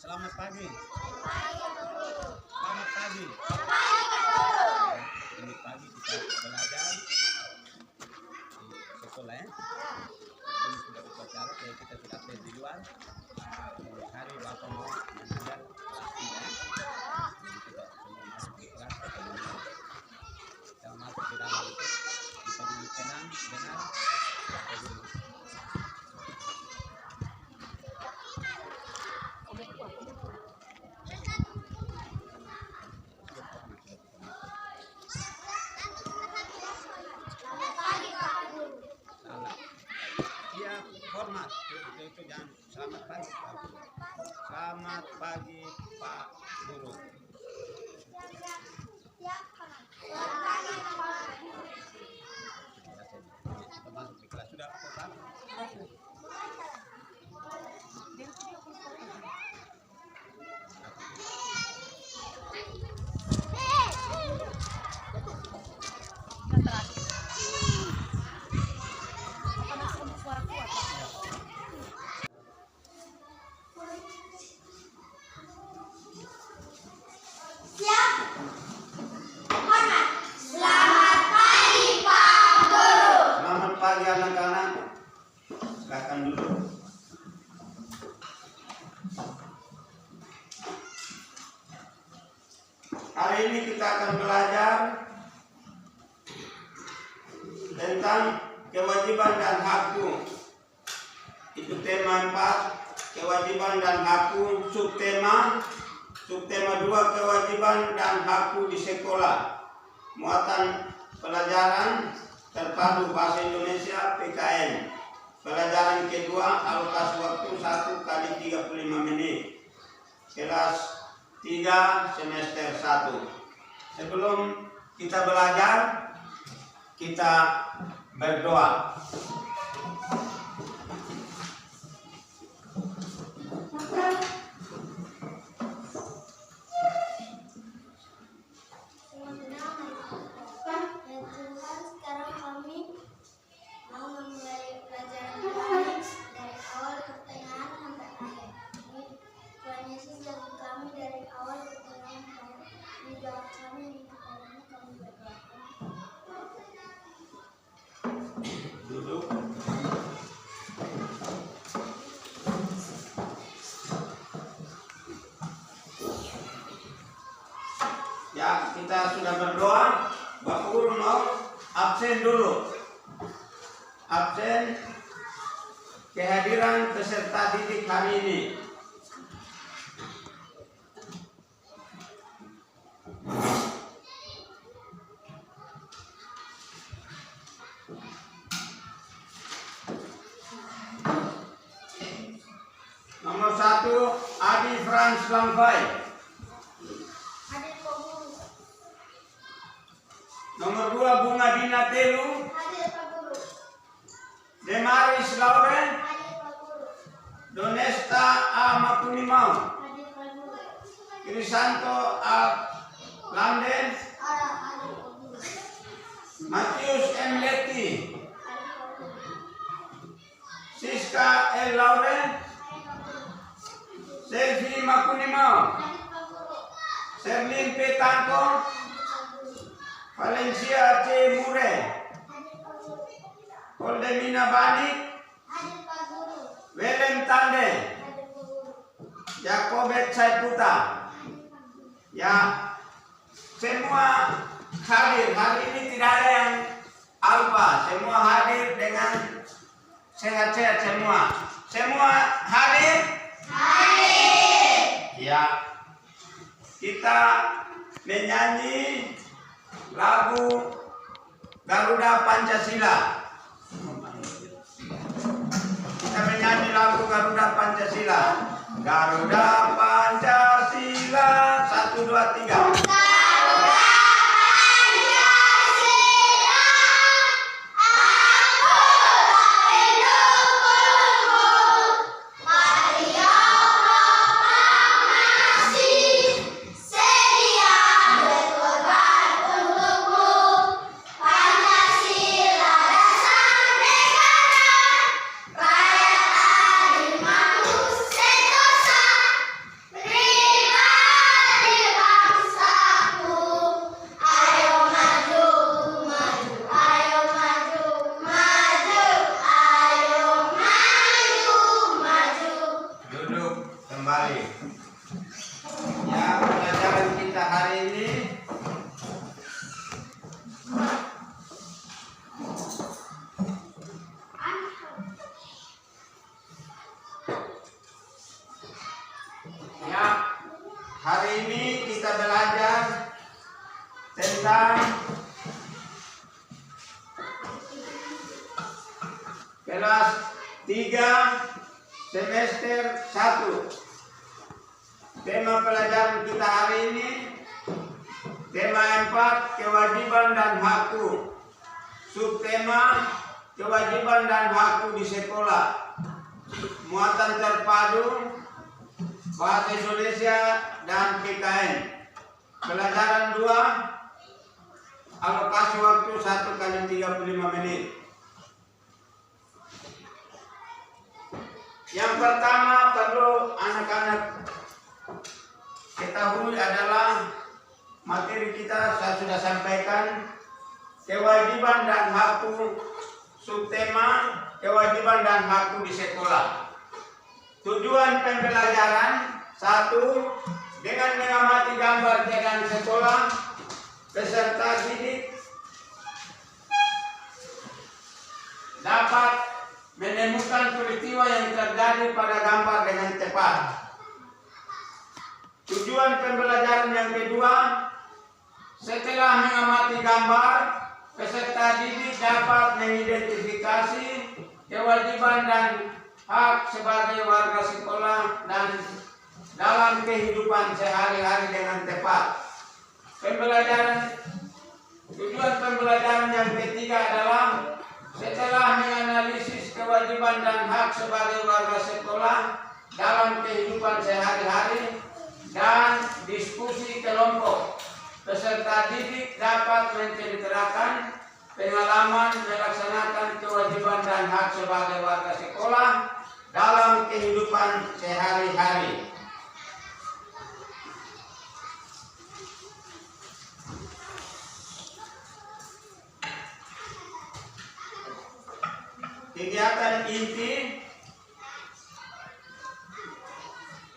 Selamat pagi. Selamat pagi. Ini pagi kita belajar di sekolah ya. Ini sudah upacara, jadi kita tidak tes di luar. Hari Bapak mau mengajar pastinya. Jadi kita semua masuk di kelas. Kita masuk di dalam itu. Kita dulu tenang, dengar. Hormat, itu jangan selamat pagi Pak Guru. Selamat pagi Pak Guru. Kita masuk di kelas sudah Pak? Pagi anak-anak, silakan dulu. Hari ini kita akan belajar tentang kewajiban dan hakku. Itu tema 4, kewajiban dan hakku. Subtema 2, kewajiban dan hakku di sekolah. Muatan pelajaran terpadu bahasa Indonesia PKN. Pelajaran kedua, alokasi waktu 1 kali 35 menit. Kelas 3 semester 1. Sebelum kita belajar, kita berdoa. Ya, kita sudah berdoa. Bapak Guru mau absen dulu. Absen kehadiran peserta didik hari ini. Nomor 1, Adi Frans Lampai. Nomor 2, Bunga Dina Telu. Demaris Lauren. Donesta A. Makunimau. Krisanto A. Landen. Matius M. Leti. Siska L. Lauren. Selvi Makunimau. Serlin P. Tangko. Valencia C. Mure. Holdemina Bani. Welen Tande. Jakobet Saiputa. Ya, semua hadir. Hari ini tidak ada yang alfa. Semua hadir dengan sehat-sehat semua. Semua hadir? Hadir. Ya, kita menyanyi lagu Garuda Pancasila. Kita menyanyi lagu Garuda Pancasila. Garuda Pancasila. 1, 2, 3. kembali. Ya, pelajaran kita hari ini kita belajar tentang kelas 3 semester 1. Tema pelajaran kita hari ini tema 4, kewajiban dan hakku. Subtema, kewajiban dan hakku di sekolah. Muatan terpadu Bahasa Indonesia dan PKN. Pelajaran 2, alokasi waktu 1 kali 35 menit. Yang pertama perlu anak-anak ketahui adalah materi kita saya sudah sampaikan, kewajiban dan hakku. Subtema, kewajiban dan hakku di sekolah. Tujuan pembelajaran 1, dengan mengamati gambar jalan sekolah, peserta didik dapat menemukan peristiwa yang terjadi pada gambar dengan tepat. Tujuan pembelajaran yang kedua, setelah mengamati gambar, peserta didik dapat mengidentifikasi kewajiban dan hak sebagai warga sekolah dan dalam kehidupan sehari-hari dengan tepat. Tujuan pembelajaran yang ketiga adalah setelah menganalisis kewajiban dan hak sebagai warga sekolah dalam kehidupan sehari-hari dan diskusi kelompok, peserta didik dapat menceritakan pengalaman melaksanakan kewajiban dan hak sebagai warga sekolah dalam kehidupan sehari-hari. Kegiatan inti,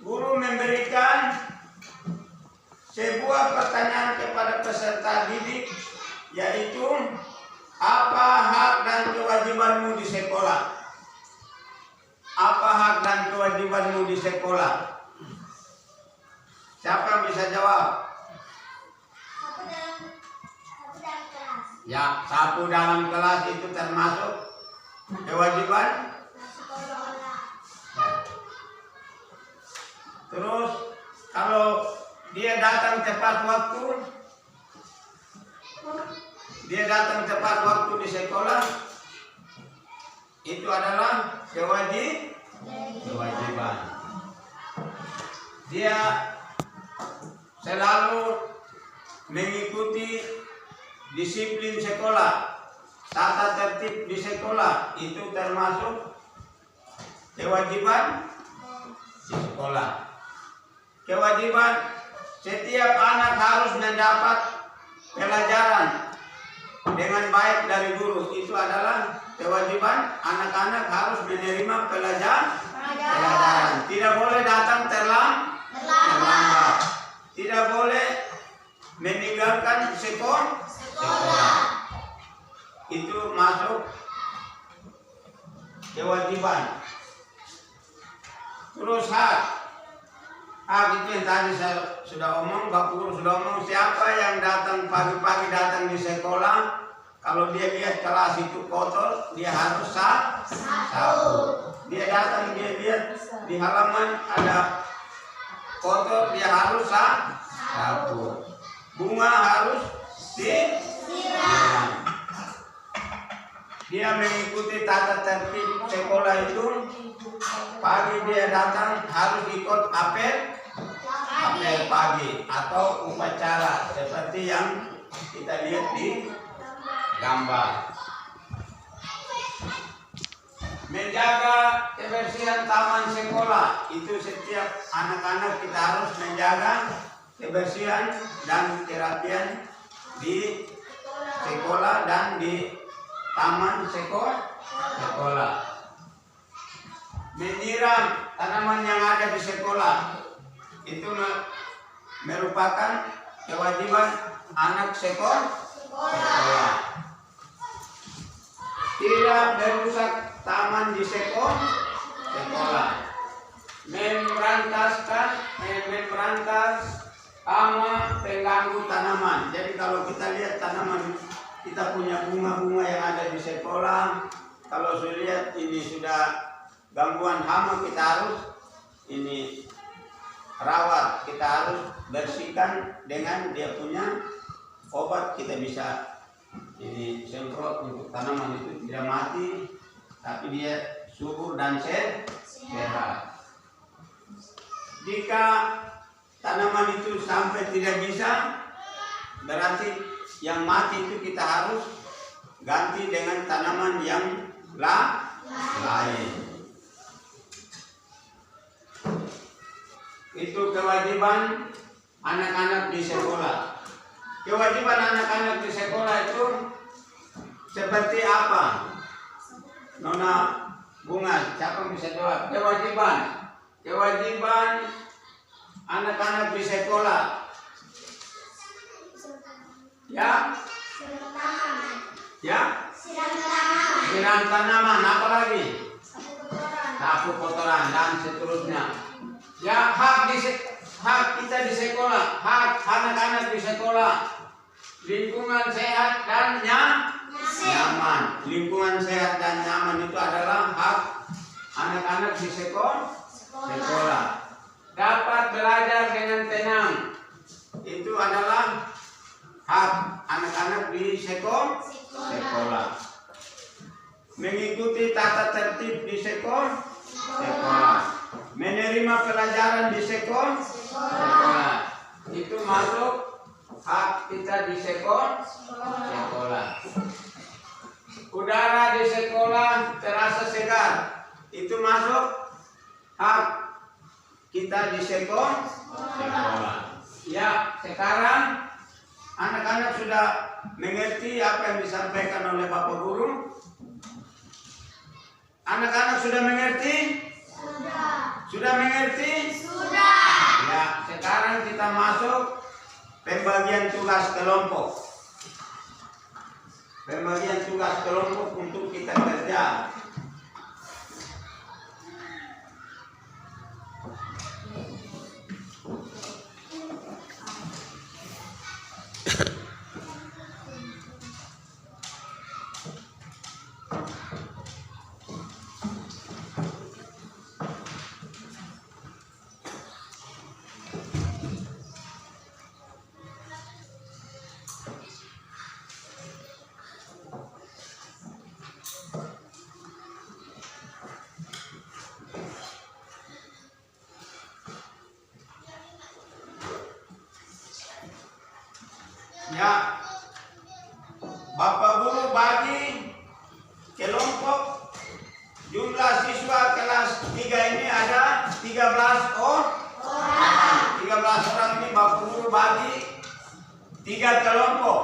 guru memberikan sebuah pertanyaan kepada peserta didik, yaitu apa hak dan kewajibanmu di sekolah? Apa hak dan kewajibanmu di sekolah? Siapa bisa jawab? Ya, sapu dalam kelas itu termasuk kewajiban. Terus kalau dia datang tepat waktu di sekolah, itu adalah kewajiban. Dia selalu mengikuti disiplin sekolah, tata tertib di sekolah, itu termasuk kewajiban di sekolah. Kewajiban setiap anak harus mendapat pelajaran dengan baik dari guru, itu adalah kewajiban. Anak-anak harus menerima pelajaran. Tidak boleh datang terlambat. Tidak boleh meninggalkan sekolah. Itu masuk kewajiban. Terus hak itu yang tadi saya sudah omong, Pak Guru sudah omong, siapa yang datang pagi-pagi datang di sekolah, kalau dia lihat kelas itu kotor, dia harus sapu. Dia datang, dia lihat di halaman ada kotor, dia harus sapu. Bunga harus disiram. Dia mengikuti tata tertib sekolah itu. Pagi dia datang harus ikut apel pagi atau upacara seperti yang kita lihat di gambar. Menjaga kebersihan taman sekolah, itu setiap anak-anak kita harus menjaga kebersihan dan kerapian di sekolah dan di taman sekolah. menyiram tanaman yang ada di sekolah. Itu merupakan kewajiban anak sekolah. Tidak merusak taman di sekolah. Memberantas hama pengganggu tanaman. Jadi kalau kita lihat tanaman, kita punya bunga-bunga yang ada di sekolah, kalau sudah lihat ini sudah gangguan hama, kita harus ini rawat, kita harus bersihkan dengan dia punya obat. Kita bisa ini semprot untuk tanaman itu tidak mati, tapi dia subur dan sehat. Jika tanaman itu sampai tidak bisa, berarti yang mati itu kita harus ganti dengan tanaman yang lain. Itu kewajiban anak-anak di sekolah. Kewajiban anak-anak di sekolah itu seperti apa? Nona Bunga, siapa bisa jawab? Kewajiban anak-anak di sekolah. Ya? Siram tanaman, apa lagi? Sapu kotoran dan seterusnya. Ya, hak kita di sekolah, hak anak-anak di sekolah. Lingkungan sehat dan nyaman. Lingkungan sehat dan nyaman itu adalah hak anak-anak di sekolah. Dapat belajar dengan tenang, itu adalah hak anak-anak di sekolah. Mengikuti tata tertib di sekolah. Menerima pelajaran di sekolah. Itu masuk hak kita di sekolah. Udara di sekolah terasa segar. Itu masuk hak kita di sekolah. Ya, sekarang anak-anak sudah mengerti apa yang disampaikan oleh Bapak Guru? Anak-anak sudah mengerti? Sudah mengerti? Ya, sekarang kita masuk pembagian tugas kelompok. Pembagian tugas kelompok untuk kita kerja. Ya, Bapak Guru bagi kelompok jumlah siswa kelas 3 ini ada 13 orang. 13 orang ini Bapak Guru bagi 3 kelompok.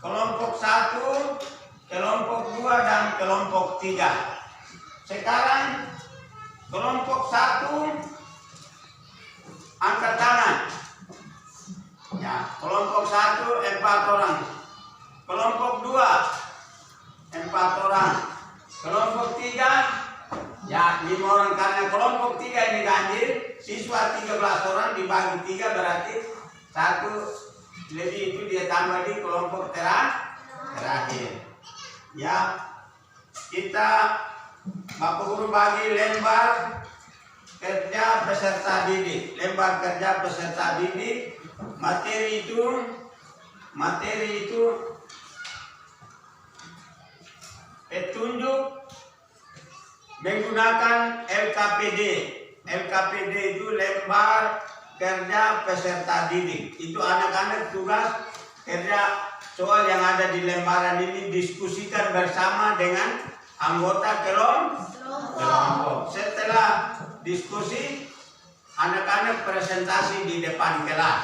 Kelompok 1, kelompok 2 dan kelompok 3. Sekarang kelompok 1 angkat tangan. Ya, kelompok 1 4 orang. Kelompok 2 4 orang. Kelompok 3 ya 5 orang, karena kelompok 3 ini ganjil, siswa 13 orang dibagi 3 berarti 1 lebih, itu dia tambah di kelompok terakhir. Ya, kita Bapak Guru bagi lembar kerja peserta didik. Lembar kerja peserta didik, materi itu petunjuk menggunakan LKPD. LKPD itu lembar kerja peserta didik. Itu anak-anak tugas kerja soal yang ada di lembaran ini diskusikan bersama dengan anggota kelompok. Setelah diskusi, anak-anak presentasi di depan kelas.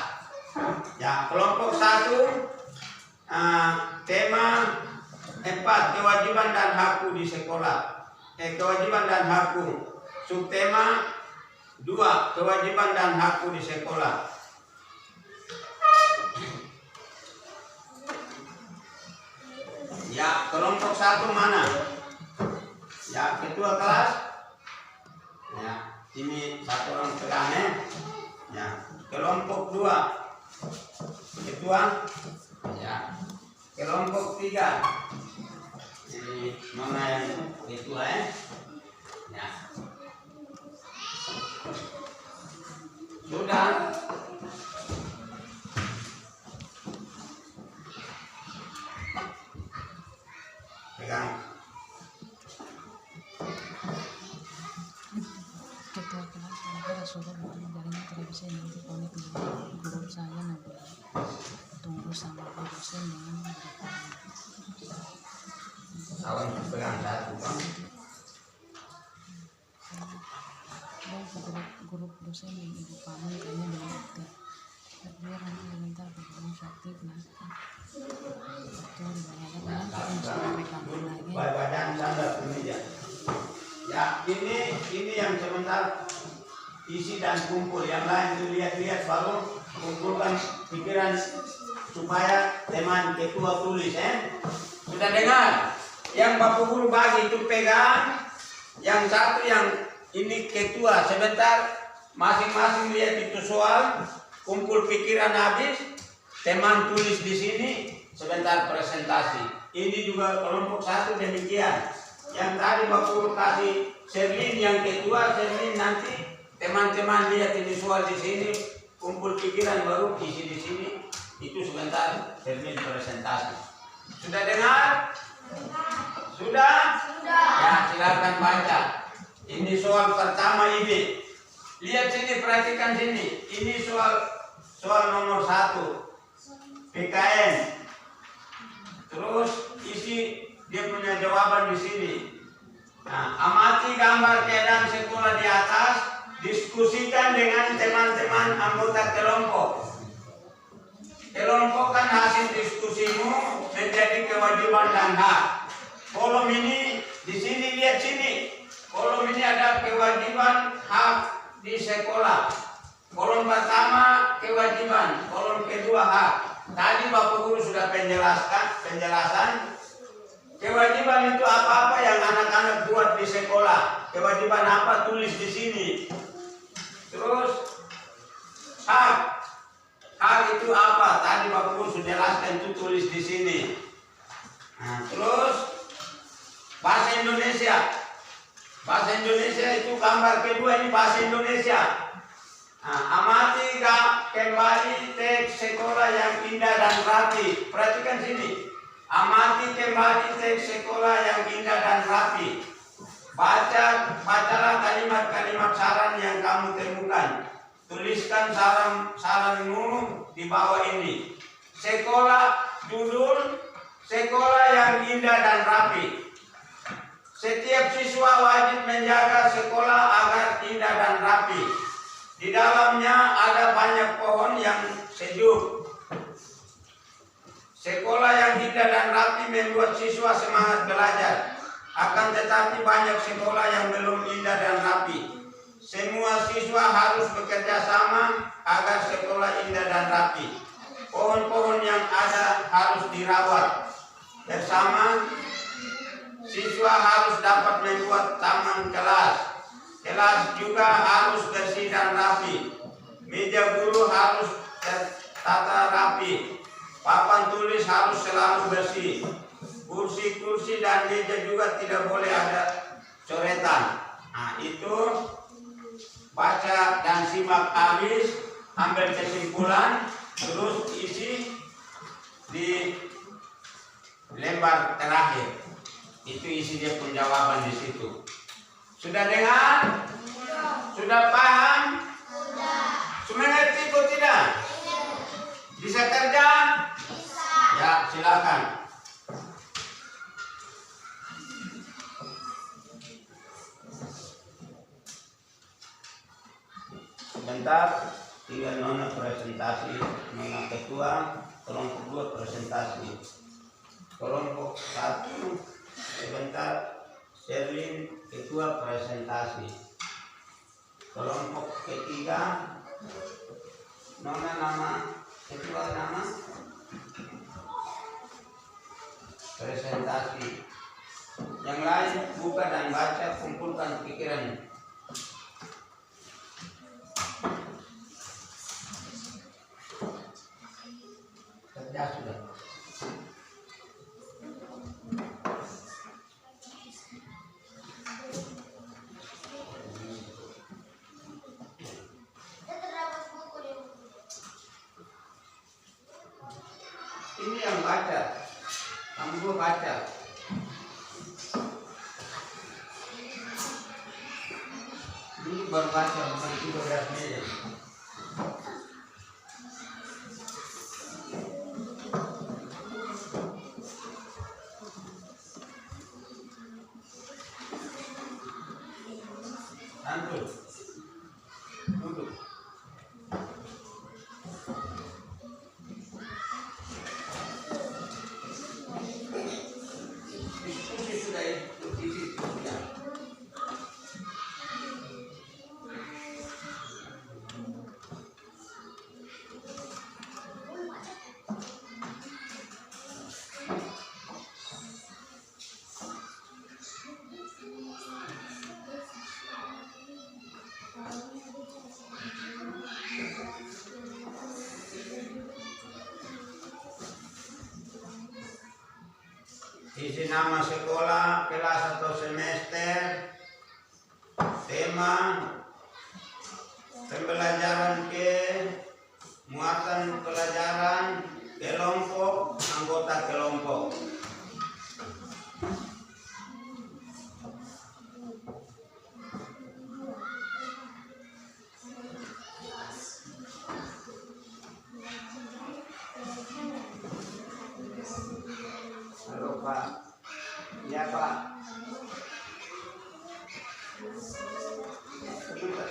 Ya, kelompok 1 tema 4 kewajiban dan hakku di sekolah. kewajiban dan hakku. Subtema 2, kewajiban dan hakku di sekolah. Ya, kelompok 1 mana? Ya, ketua kelas. Ya, ini satu orang pegang. Ya, kelompok 2 ketua. Ya, kelompok 3 ini mana yang ketua ya. Sudah. Pegang. Ketua kelas saya sudah jaringan tidak bisa nanti konek di grup saya nanti tunggu sama Pak dosen dengan mereka. Awan pegang satu bang. Grup dosen yang ibu paman kayaknya belum aktif. Biar nanti sebentar belum aktif nanti. Itu dibayarkan nanti sudah rekaman lagi. Bacaan standar ini ya. Ya, ini yang sebentar isi dan kumpul. Yang lain itu lihat-lihat baru kumpulkan pikiran supaya teman ketua tulis. Sudah dengar? Yang Bapak Guru bagi itu pegang. Yang satu yang ini ketua. Sebentar masing-masing lihat itu soal, kumpul pikiran habis, teman tulis di sini. Sebentar presentasi. Ini juga kelompok 1 demikian. Yang tadi Bapak Guru kasih Sherlyn yang ketua, Sherlyn nanti teman-teman lihat ini soal di sini, kumpul pikiran baru isi di sini. Itu sebentar Sherlyn presentasi. Sudah dengar? Sudah? Sudah. Ya, silakan baca. Ini soal pertama ini. Lihat sini, perhatikan sini. Ini soal nomor 1. PKN. Terus isi dia punya jawaban di sini. Nah, amati gambar keadaan sekolah di atas, diskusikan dengan teman-teman anggota kelompok. Kelompokkan hasil diskusimu menjadi kewajiban dan hak. Kolom ini di sini, lihat sini. Kolom ini ada kewajiban hak di sekolah. Kolom pertama kewajiban, kolom kedua hak. Tadi Bapak Guru sudah penjelasan. Kewajiban itu apa-apa yang anak-anak buat di sekolah. Kewajiban apa tulis di sini. Terus hak. Hak itu apa? Tadi Bapak Guru sudah jelaskan itu tulis di sini. Nah, terus bahasa Indonesia. Bahasa Indonesia itu gambar kedua ini bahasa Indonesia. Nah, amati kembali teks sekolah yang indah dan rapi. Perhatikan sini. Amati kembali teks sekolah yang indah dan rapi. Bacalah kalimat-kalimat saran yang kamu temukan. Tuliskan saranmu di bawah ini. Sekolah, judul sekolah yang indah dan rapi. Setiap siswa wajib menjaga sekolah agar indah dan rapi. Di dalamnya ada banyak pohon yang sejuk. Sekolah yang indah dan rapi membuat siswa semangat belajar. Akan tetapi banyak sekolah yang belum indah dan rapi. Semua siswa harus bekerja sama agar sekolah indah dan rapi. Pohon-pohon yang ada harus dirawat bersama. Siswa harus dapat membuat taman kelas. Kelas juga harus bersih dan rapi. Meja guru harus tertata rapi. Papan tulis harus selalu bersih. Kursi-kursi dan meja juga tidak boleh ada coretan. Nah, itu baca dan simak habis, ambil kesimpulan, terus isi di lembar terakhir. Itu isi dia penjawaban di situ. Sudah dengar? Sudah paham? Sudah mengerti kok tidak? Bisa kerja? Ya, silakan. Sebentar, tinggal nona presentasi, nona ketua, kelompok 2 presentasi. Kelompok 1 sebentar Sherlyn, ketua presentasi. Kelompok ketiga, Nona nama, ketua nama, presentasi. Yang lain buka dan baca, kumpulkan pikiran. Kerja sudah. Ini yang baca, kamu baca. Dulu baru baca, bukan itu 12 menit. Santul, duduk. Diskusi sudah itu di situ ya. Isi nama sekolah, kelas atau semester, tema, pembelajaran muatan pelajaran, kelompok, anggota kelompok. Halo Pak, iya Pak. Sebentar.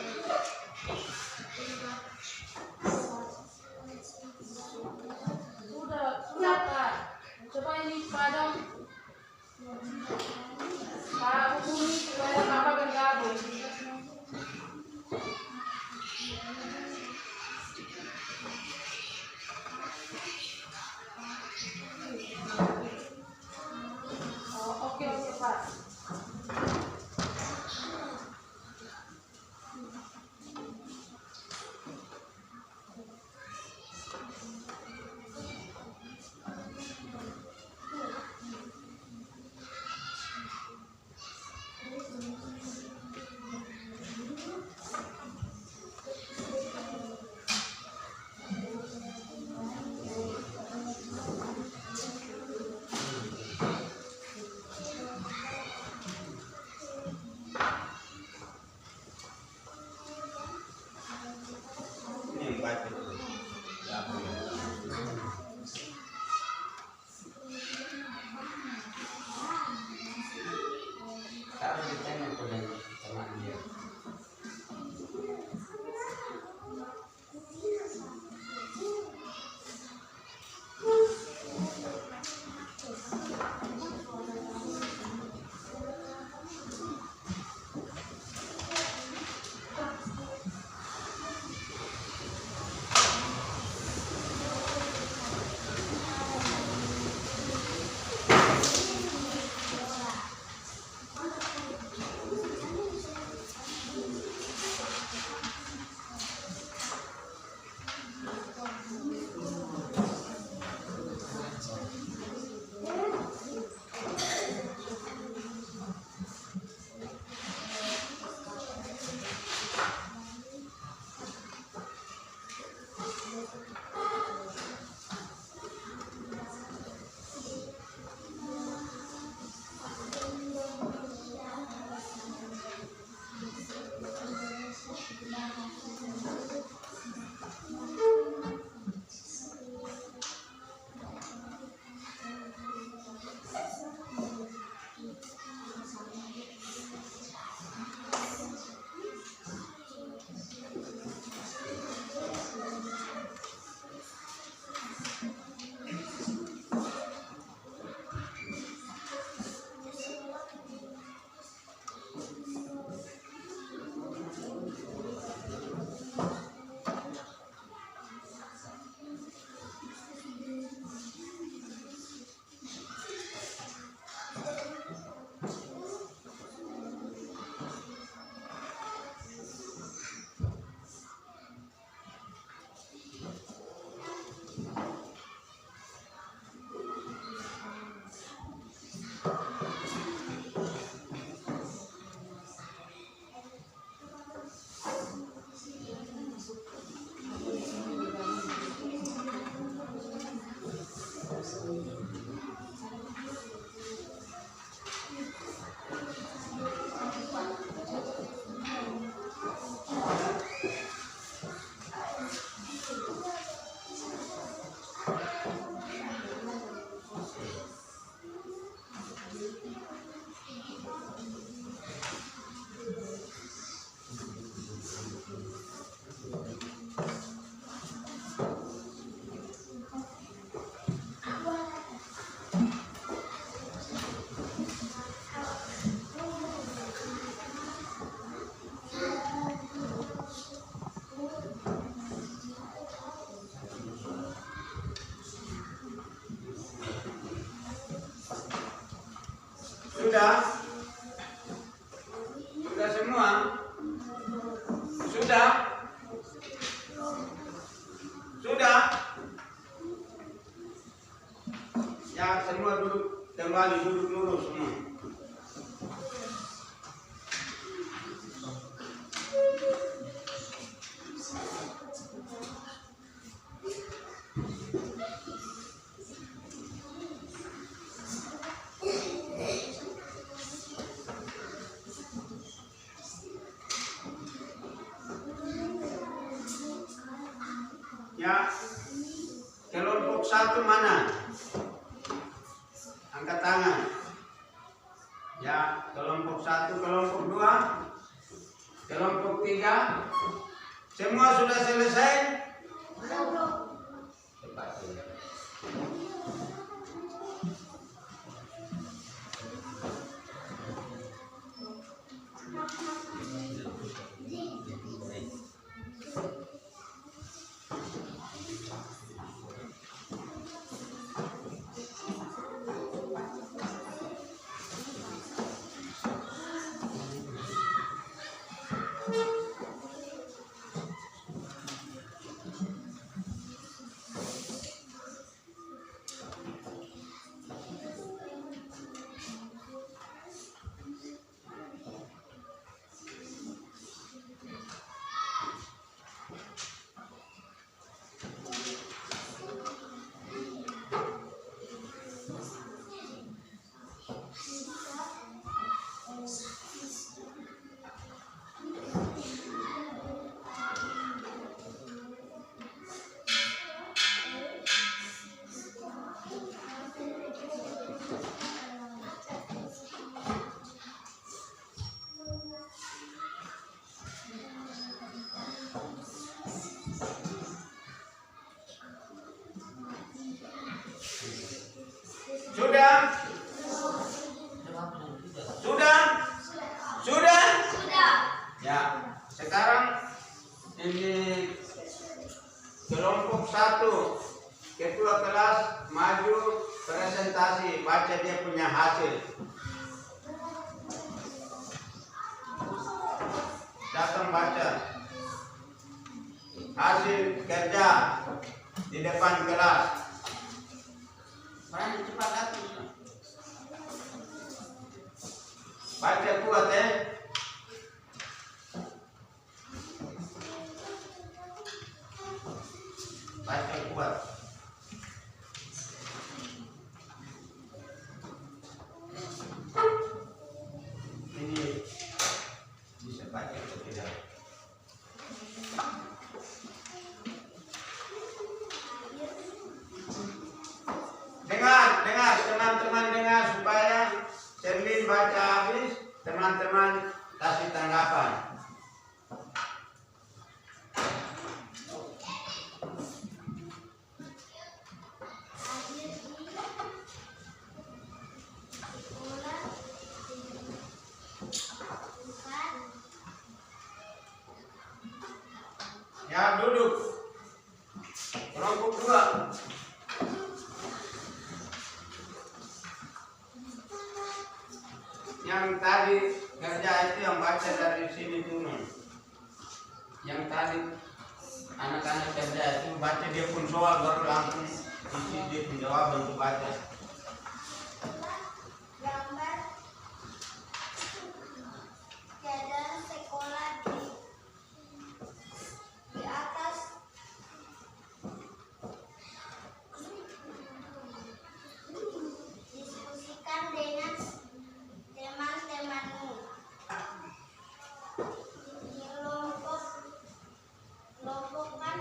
Sudah? Sudah semua? Sudah? Sudah? Ya, semua duduk, kembali duduk lurus semua. Ya, kelompok 1 mana? Angkat tangan. Ya, kelompok 1, kelompok 2, kelompok 3. Semua sudah selesai? Sudah? Sudah? Sudah? Ya, sekarang ini kelompok 1, ketua kelas maju presentasi, baca dia punya hasil. Datang baca hasil kerja di depan kelas. Mana cepat datang. Baca kuat ya. Baca kuat. Ini bisa baca atau tidak? Dengar teman-teman, dengar supaya Sherlyn baca habis, teman-teman kasih tanggapan. Ya, duduk. Kelompok 2. Yang tadi kerja itu yang baca dari sini dulu. Yang tadi anak-anak kerja itu baca dia pun soal baru langsung isi dia pun jawab untuk baca. Gambar jalan sekolah di atas diskusikan dengan teman-temanmu. Kelompokkan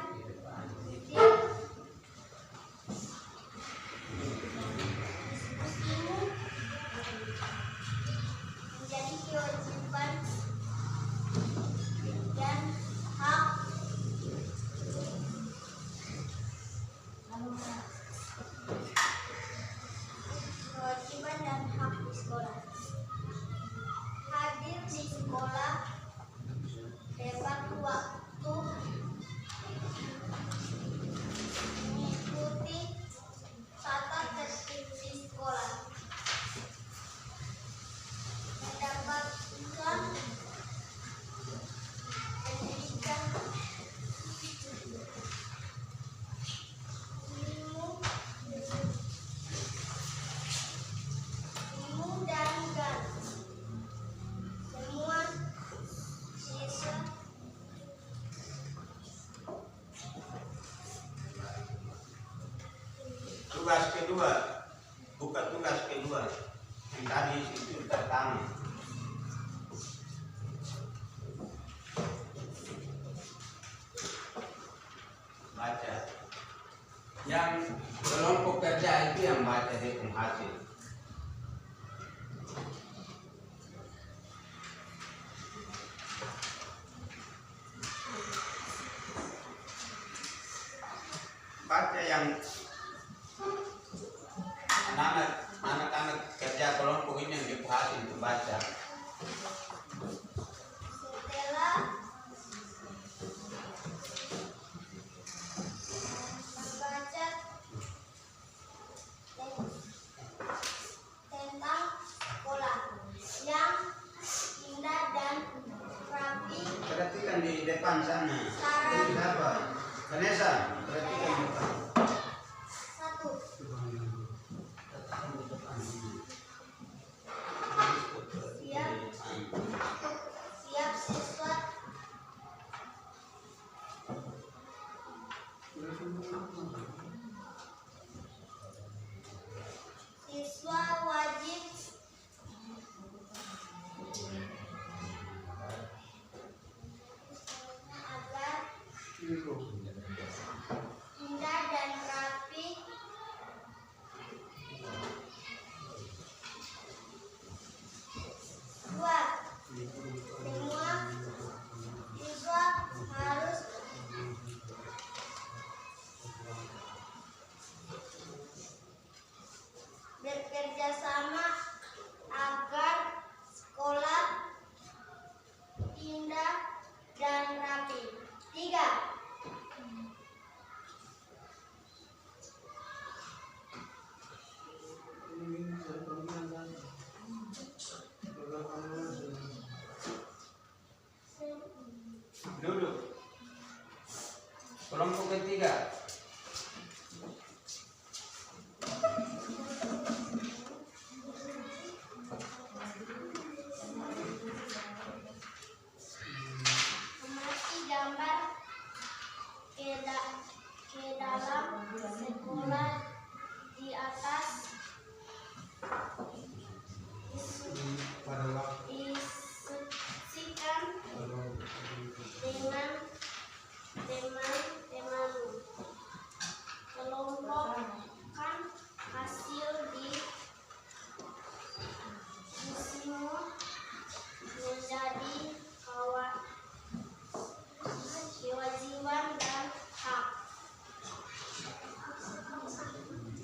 tugas kedua, bukan tugas kedua. Yang tadi itu pertama. Baca. Yang kelompok kerja itu yang baca hitung hasil. Baca yang anak-anak kerja kelompok ini yang dipuasi untuk baca. Setelah membaca tentang sekolah yang indah dan rapi, Perhatikan di depan sana. Itu siapa? Vanessa. Perhatikan di depan. satu, siap siswa wajib agar indah dan rapi. Dua, semua siswa harus bekerja sama agar sekolah indah dan rapi. Tiga, Duduk. Kelompok ketiga. amati gambar ke dalam sekolah di atas. Diskusikan dengan teman-temanmu. Kelompokkan hasil diskusimu menjadi kewajiban dan hak.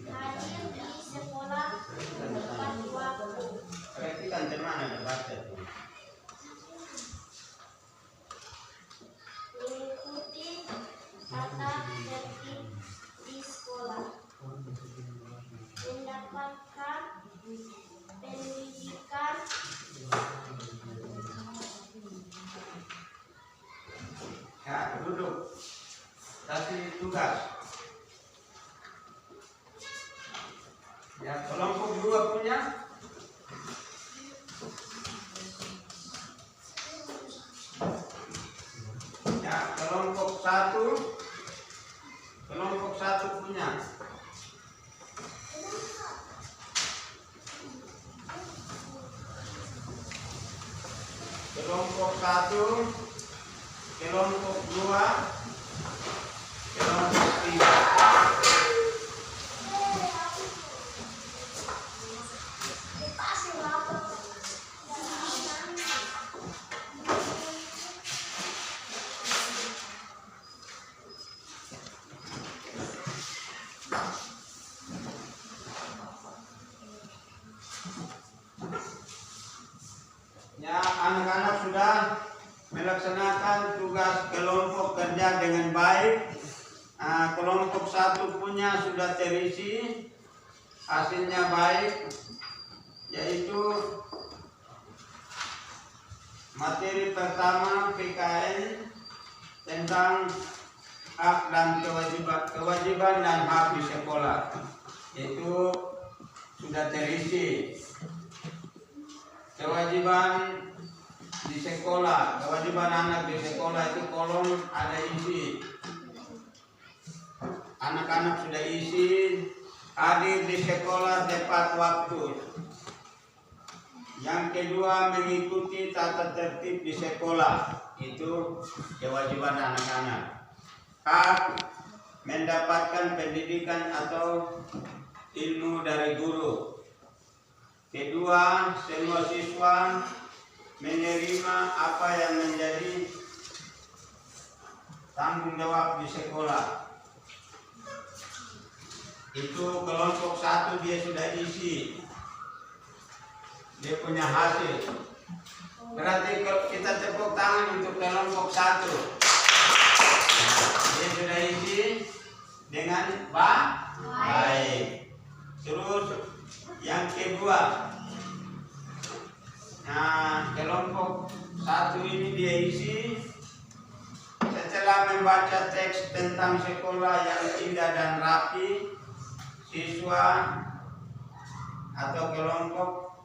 Hadir di sekolah tepat waktu. Perhatikan teman ada baca. Mengikuti tata tertib di sekolah. Mendapatkan pendidikan Ya, duduk. Kasih tugas. Ya, kelompok dua punya. Ya, kelompok satu punya. Kelompok satu, kelompok dua, kelompok tiga. Ya, anak-anak sudah melaksanakan tugas kelompok kerja dengan baik. Kelompok satu punya sudah terisi, hasilnya baik, yaitu materi pertama PKN tentang hak dan kewajiban dan hak di sekolah, itu sudah terisi. Kewajiban di sekolah, kewajiban anak di sekolah itu kolom ada isi. Anak-anak sudah isi hadir di sekolah tepat waktu. Yang kedua, mengikuti tata tertib di sekolah. Itu kewajiban anak-anak. Hak mendapatkan pendidikan atau ilmu dari guru. Kedua, semua siswa menerima apa yang menjadi tanggung jawab di sekolah. Itu kelompok 1 dia sudah isi, dia punya hasil. Berarti kita tepuk tangan untuk kelompok 1. Dia sudah isi dengan baik. Terus yang kedua, nah kelompok 1 ini dia isi setelah membaca teks tentang sekolah yang indah dan rapi. Siswa atau kelompok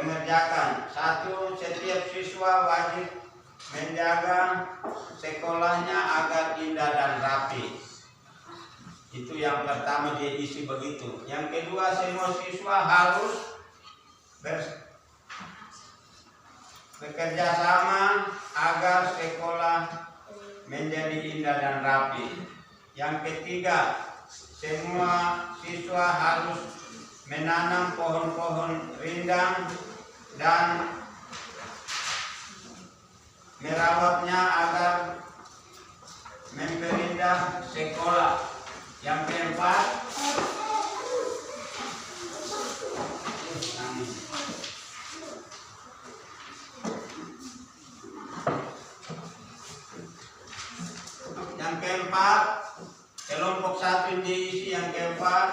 mengerjakan 1. Setiap siswa wajib menjaga sekolahnya agar indah dan rapi. Itu yang pertama dia isi begitu. Yang kedua, semua siswa harus bekerja sama agar sekolah menjadi indah dan rapi. Yang ketiga, semua siswa harus menanam pohon-pohon rindang dan merawatnya agar memperindah sekolah. Yang keempat, kelompok 1 diisi. Yang keempat,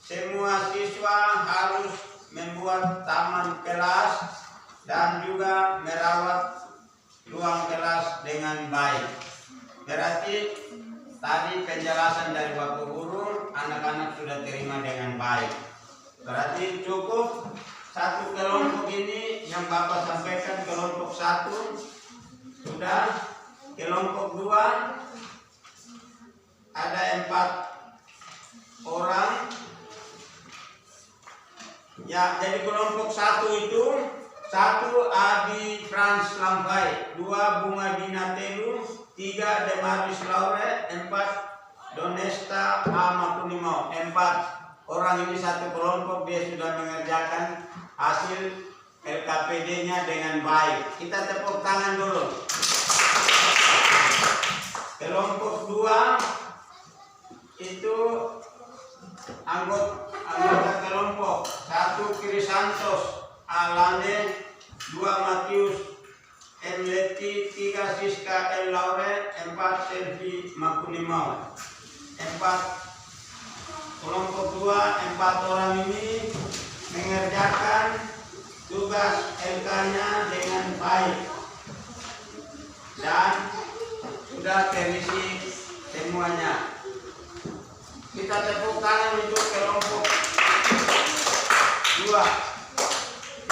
semua siswa harus membuat taman kelas dan juga merawat ruang kelas dengan baik. Berarti tadi penjelasan dari Bapak Guru, anak-anak sudah terima dengan baik. Berarti cukup 1 kelompok ini yang Bapak sampaikan, kelompok 1 sudah. Kelompok 2 ada 4 orang. Ya, jadi kelompok 1 itu 1 Adi Frans Lampai, 2 Bunga Dina Telu, 3 Demaris Laure, 4 Donesta Amakunimau. 4 orang ini 1 kelompok, dia sudah mengerjakan hasil LKPD-nya dengan baik. Kita tepuk tangan dulu. Kelompok 2 itu anggota kelompok 1 Krisantos Alane, 2 Matius M. Leti, 3 Siska L. Laure, 4 Selvi Makunimau. 4 kelompok 2, 4 orang ini mengerjakan tugas LK-nya dengan baik dan sudah terisi semuanya. Kita tepuk tangan untuk kelompok 2.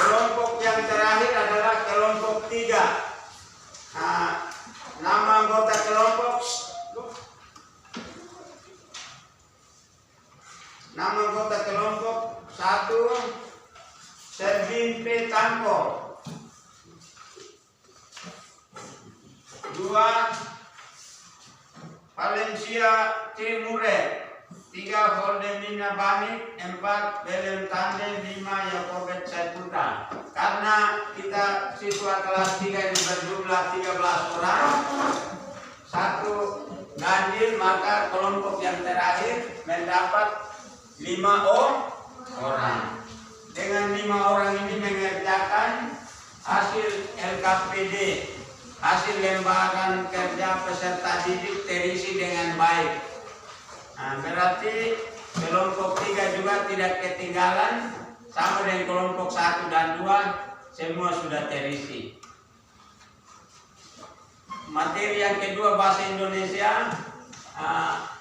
Kelompok yang terakhir adalah kelompok 3. Nah, nama anggota kelompok, nama anggota kelompok 1 Servin P. Tanko, 2 Valencia Timure, 3 Holdemina Banik, 4 Belen Tande, 5 Yakobet Saputra. Karena kita siswa kelas 3 ini berjumlah 13 orang, 1 ganjil, maka kelompok yang terakhir mendapat 5 orang. Dengan 5 orang ini mengerjakan hasil LKPD, hasil lembaran kerja peserta didik terisi dengan baik. Nah, berarti kelompok 3 juga tidak ketinggalan, sama dengan kelompok 1 dan 2 semua sudah terisi. Materi yang kedua bahasa Indonesia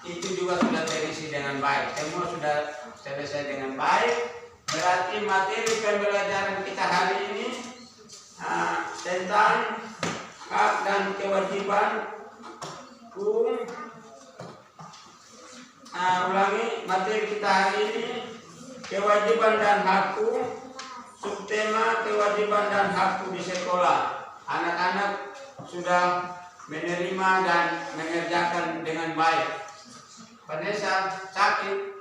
itu juga sudah terisi dengan baik, semua sudah selesai dengan baik. Berarti materi pembelajaran kita hari ini tentang hak dan kewajiban Ulangi materi kita hari ini, kewajiban dan hakku. Subtema kewajiban dan hakku di sekolah. Anak-anak sudah menerima dan mengerjakan dengan baik. Vanessa sakit.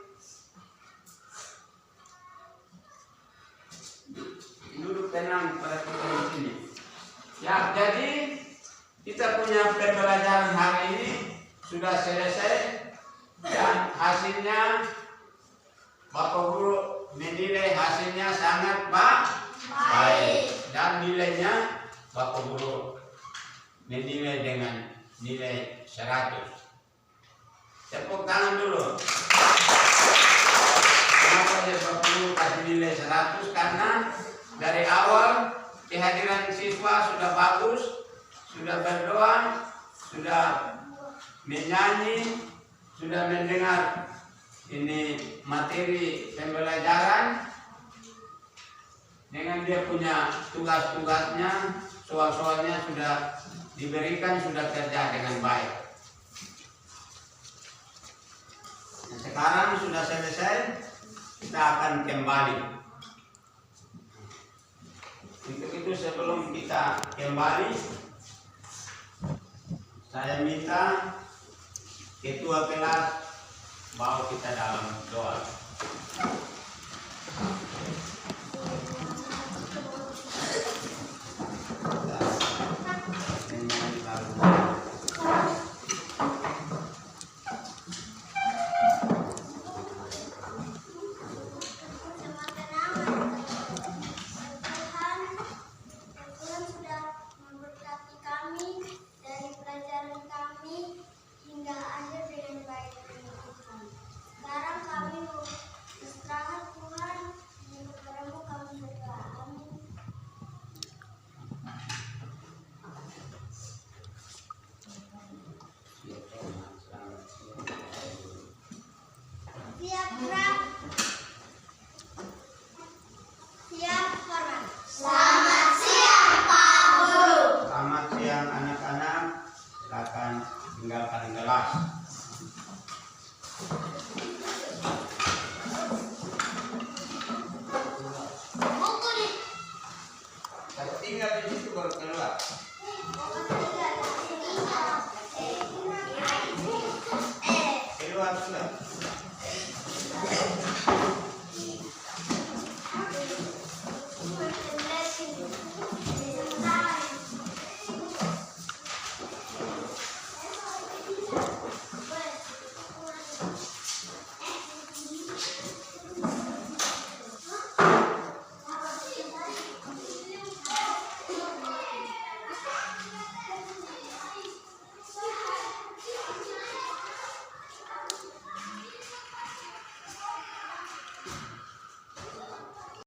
Duduk tenang pada kita di sini. Ya, jadi kita punya pembelajaran hari ini sudah selesai dan hasilnya Bapak Guru menilai hasilnya sangat baik dan nilainya Bapak Guru menilai dengan nilai 100. Tepuk tangan dulu. Kenapa ya Bapak Guru kasih nilai 100? Karena dari awal kehadiran siswa sudah bagus, sudah berdoa, sudah menyanyi, sudah mendengar ini materi pembelajaran dengan dia punya tugas-tugasnya, soal-soalnya sudah diberikan, sudah kerja dengan baik. Nah, sekarang sudah selesai, kita akan kembali. Untuk itu sebelum kita kembali, saya minta ketua kelas bawa kita dalam doa. Tuhan sudah memberkati kami dari pelajaran kami hingga akhir dengan baik. Sekarang kami mau istirahat Tuhan, dan kepadamu kami berdoa. Amin. Siap gerak. Siap hormat. Selamat siang Pak Guru. Selamat siang anak-anak, silakan tinggalkan kelas.